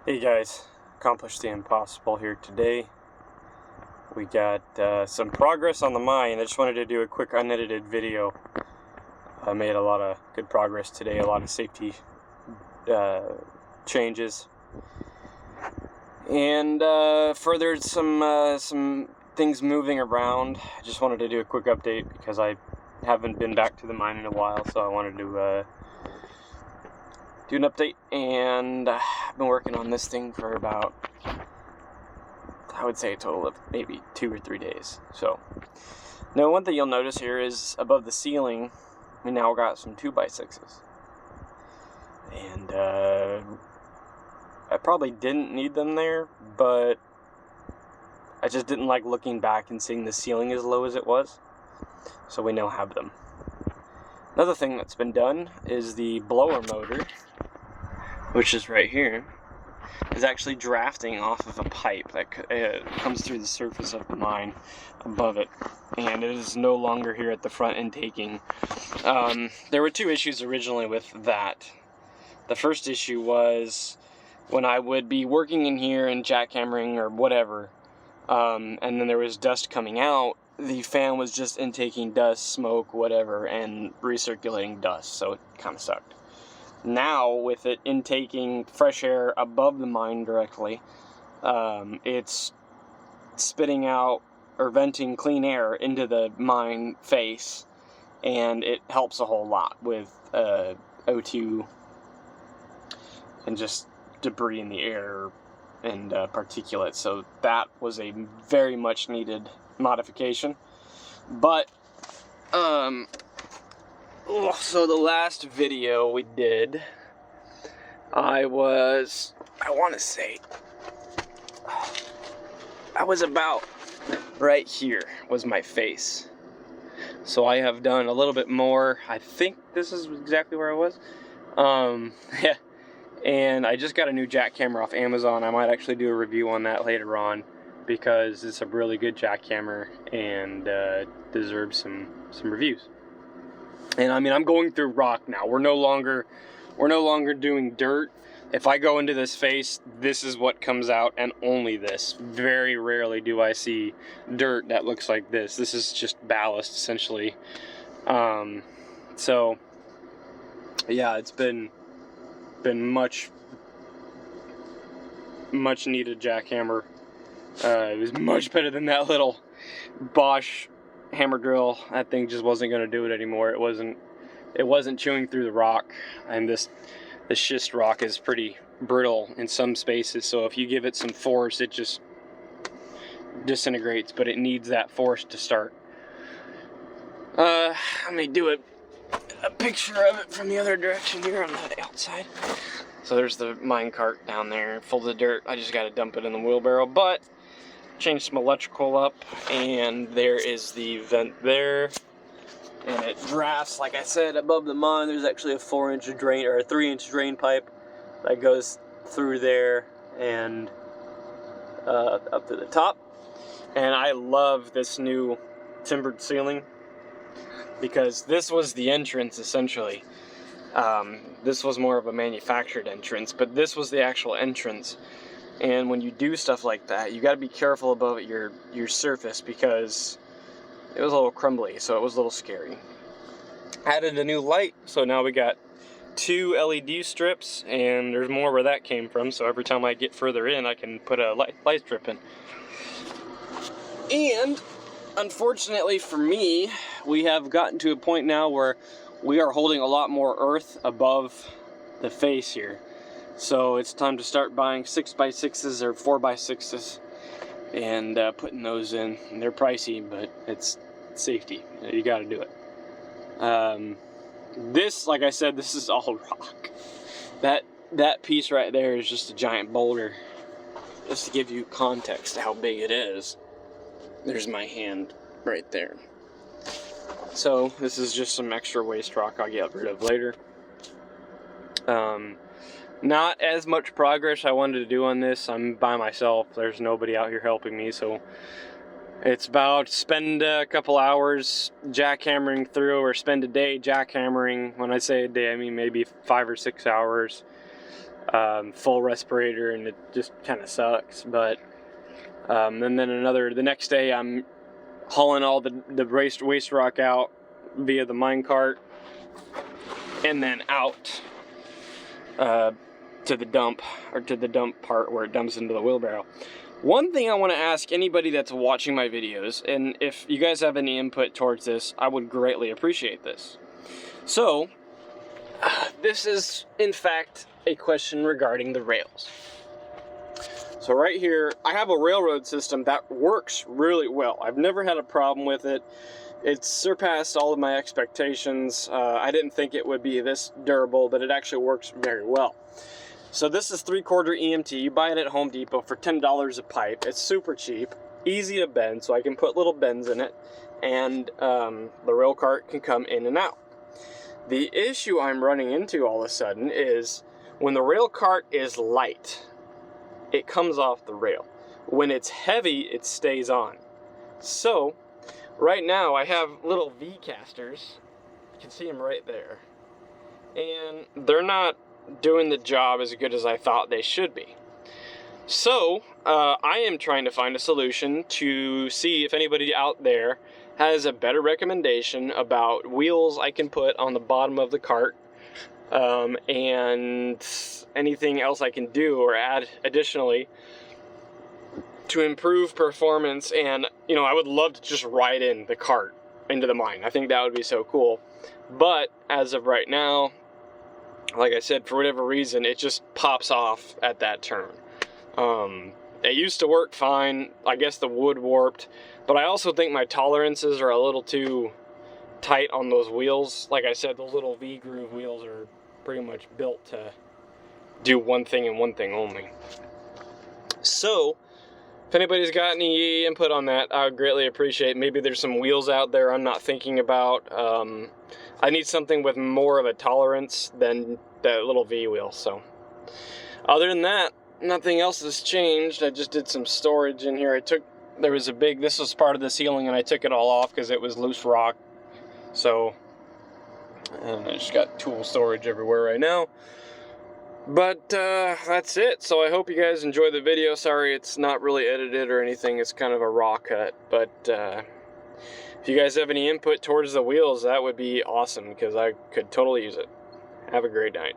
Hey guys, accomplished the impossible here today. We got some progress on the mine. I just wanted to do a quick unedited video. I made a lot of good progress today, a lot of safety changes, and furthered some things moving around. I just wanted to do a quick update because I haven't been back to the mine in a while, so I wanted to do an update. And I've been working on this thing for about, I would say, a total of maybe 2 or 3 days. So now one thing you'll notice here is above the ceiling we now got some 2x6s, and I probably didn't need them there, but I just didn't like looking back and seeing the ceiling as low as it was, so we now have them. Another thing that's been done is the blower motor, which is right here, is actually drafting off of a pipe that comes through the surface of the mine above it, and it is no longer here at the front intaking. There were two issues originally with that. The first issue was when I would be working in here and jackhammering or whatever, and then there was dust coming out, the fan was just intaking dust, smoke, whatever, and recirculating dust, so it kind of sucked. Now, with it intaking fresh air above the mine directly, it's spitting out or venting clean air into the mine face, and it helps a whole lot with O2 and just debris in the air and particulates. So that was a very much needed modification. But so the last video we did, I want to say, I was about right here was my face. So I have done a little bit more. I think this is exactly where I was. Yeah. And I just got a new jackhammer off Amazon. I might actually do a review on that later on, because it's a really good jackhammer and deserves some reviews. And I mean, I'm going through rock now. We're no longer doing dirt. If I go into this face, this is what comes out, and only this. Very rarely do I see dirt that looks like this. This is just ballast, essentially. So yeah, it's been much needed jackhammer. It was much better than that little Bosch hammer drill. That thing just wasn't going to do it anymore. It wasn't chewing through the rock, and the schist rock is pretty brittle in some spaces, so if you give it some force, it just disintegrates, but it needs that force to start. Let me do a picture of it from the other direction here on the outside. So there's the mine cart down there full of dirt. I just got to dump it in the wheelbarrow, but changed some electrical up, and there is the vent there, and it drafts, like I said, above the mine. There's actually a 4-inch drain, or a 3-inch drain pipe that goes through there and up to the top. And I love this new timbered ceiling, because this was the entrance, essentially. This was more of a manufactured entrance, but this was the actual entrance. And when you do stuff like that, you got to be careful about your surface, because it was a little crumbly, so it was a little scary. Added a new light, so now we got 2 LED strips, and there's more where that came from, so every time I get further in, I can put a light strip in. And unfortunately for me, we have gotten to a point now where we are holding a lot more earth above the face here. So it's time to start buying 6x6s or 4x6s and putting those in. And they're pricey, but it's safety. You got to do it. This, like I said, this is all rock. That piece right there is just a giant boulder. Just to give you context to how big it is. There's my hand right there. So this is just some extra waste rock I'll get rid of later. Not as much progress I wanted to do on this. I'm by myself. There's nobody out here helping me, so it's about spend a couple hours jackhammering through, or spend a day jackhammering. When I say a day, I mean maybe 5 or 6 hours. full respirator, and it just kind of sucks. But and then the next day I'm hauling all the waste rock out via the mine cart, and then out to the dump, or to the dump part where it dumps into the wheelbarrow. One thing I want to ask anybody that's watching my videos, and if you guys have any input towards this, I would greatly appreciate this. So, this is in fact a question regarding the rails. So right here, I have a railroad system that works really well. I've never had a problem with it. It's surpassed all of my expectations. I didn't think it would be this durable, but it actually works very well. So this is 3/4 EMT. You buy it at Home Depot for $10 a pipe. It's super cheap, easy to bend, so I can put little bends in it, and the rail cart can come in and out. The issue I'm running into all of a sudden is when the rail cart is light, it comes off the rail. When it's heavy, it stays on. So right now I have little V casters. You can see them right there. And they're not doing the job as good as I thought they should be. So I am trying to find a solution to see if anybody out there has a better recommendation about wheels I can put on the bottom of the cart, and anything else I can do or add additionally to improve performance. And you know, I would love to just ride in the cart into the mine. I think that would be so cool. But as of right now, like I said, for whatever reason, it just pops off at that turn. It used to work fine. I guess the wood warped, but I also think my tolerances are a little too tight on those wheels. Like I said, those little V-groove wheels are pretty much built to do one thing and one thing only. So if anybody's got any input on that, I would greatly appreciate. Maybe there's some wheels out there I'm not thinking about. I need something with more of a tolerance than that little V wheel. So other than that, nothing else has changed. I just did some storage in here. This was part of the ceiling, and I took it all off because it was loose rock. So, and I just got tool storage everywhere right now. But that's it. So I hope you guys enjoy the video. Sorry it's not really edited or anything. It's kind of a raw cut. But if you guys have any input towards the wheels, that would be awesome, because I could totally use it. Have a great night.